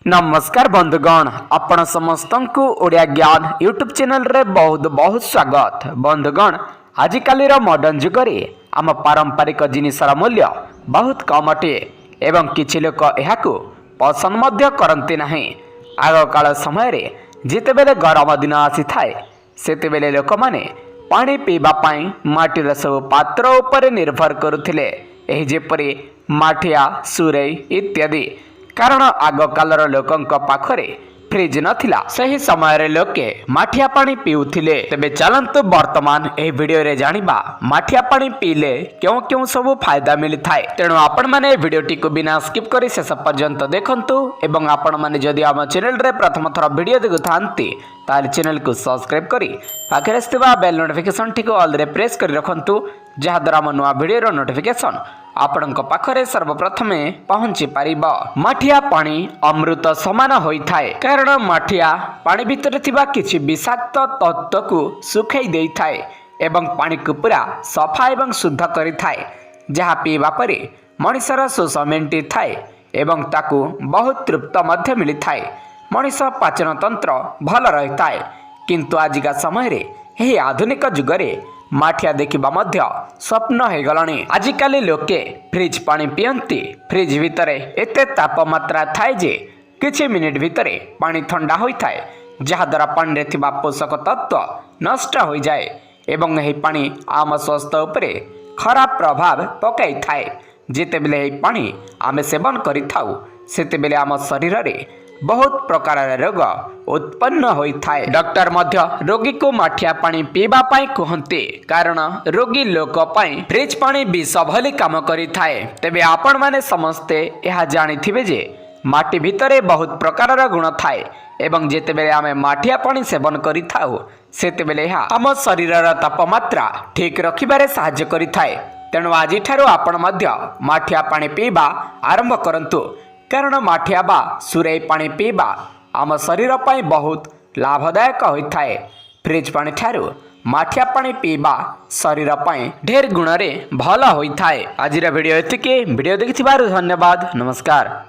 नमस्कार बंधुगण, आपण समस्त को ओडिया ज्ञान यूट्यूब चैनल रे बहुत बहुत स्वागत। बंधुगण, आजिकाली मॉडर्न जुग रे आम पारंपरिक जिनिसर मूल्य बहुत कम अटे एवं किछि लोक एहाकु पसंद मध्य करंती नाही। आग काल समय रे जितेबेले गरम दिन आसी थाए सेतेबेले लोक माने पानी पीबा पाई माटीर सब पात्र उपरे निर्भर करुथिले, एही जेपरि माठिया सुरै इत्यादि। कारण आग कालर लोकंक पाखरे फ्रिज नथिला, सही समय रे लोके माठिया पानी पिउथिले। तबे चलंतु वर्तमान एही वीडियो रे जानिबा माठिया पानी पीले क्यों क्यों सब फायदा मिली थाए। तेणु आपण माने वीडियोटी को बिना स्किप करी शेष पर्यंत देखंतु एवं आपण माने जदि आम चैनल रे प्रथम थर वीडियो देखु थांती ताले चैनल को सब्सक्राइब करी पाखरे स्थिबा बेल नोटिफिकेशन टी को ऑल रे प्रेस करी रखंतु, जहा द्वारा हम नुआ वीडियो रो नोटिफिकेशन आपणक पाखरे सर्वप्रथमे पहुंची पारिबा। माठिया पानी अमृत समान होइथाए, कारण माठिया पानी भितर थिबा किछि विषाक्त तत्व को सुखाई देइथाए एवं पानी को पूरा सफा एवं शुद्ध करिथाए, जहा पीबा परे मनुष्यर शोष मेंटी थाए एवं ताकू बहुत तृप्त मध्य मिलिथाए। मनुष्य पाचन तंत्र भल रहिथाए। किंतु आजिका समय रे एही आधुनिक जुगरे माठिया देखिबा मध्य स्वप्न हो गलानी। आजिकाली लोके फ्रिज पानी पियंती। फ्रिज भितरे एते तापमात्रा थाए जे किछि मिनिट भितरे पानी ठंडा होइथाए, जहा द्वारा पानी रे थिबा पोषक तत्व नष्ट हो जाए एवं एही पानी आम स्वास्थ्य उपरे खराब प्रभाव पकाई थाए। जेतेबेले एही पानी आमे सेवन करिथाउ सेतेबेले आम शरीर रे बहुत प्रकार रोग उत्पन्न होइथाए। डॉक्टर मध्य रोगी को माठिया पानी पीबा पाई कहते, कारण रोगी लोक पाई फ्रिज पानी विष भली काम करिथाए। तेबे आपण माने समस्ते यह जानिथिबे जे माटी भितरे बहुत प्रकार गुण थाए एवं जेतेबेले आमे माठिया पानी सेवन करिथाउ सेतेबेले यह आम शरीरर तापमात्रा ठीक रखिबारे सहाय्य करिथाए। तेणु आज ठारू आपण मध्य माठिया पानी पीबा आरंभ करंतु, कारण माठिया बा सुरै पानी पीबा आम शरीर पाई बहुत लाभदायक होइथाए। फ्रिज पानी ठारू माठिया पानी पीबा शरीर पाई ढेर गुण रे भल होइथाए। आजिर वीडियो एतिके। वीडियो देखिथिबारु धन्यवाद। नमस्कार।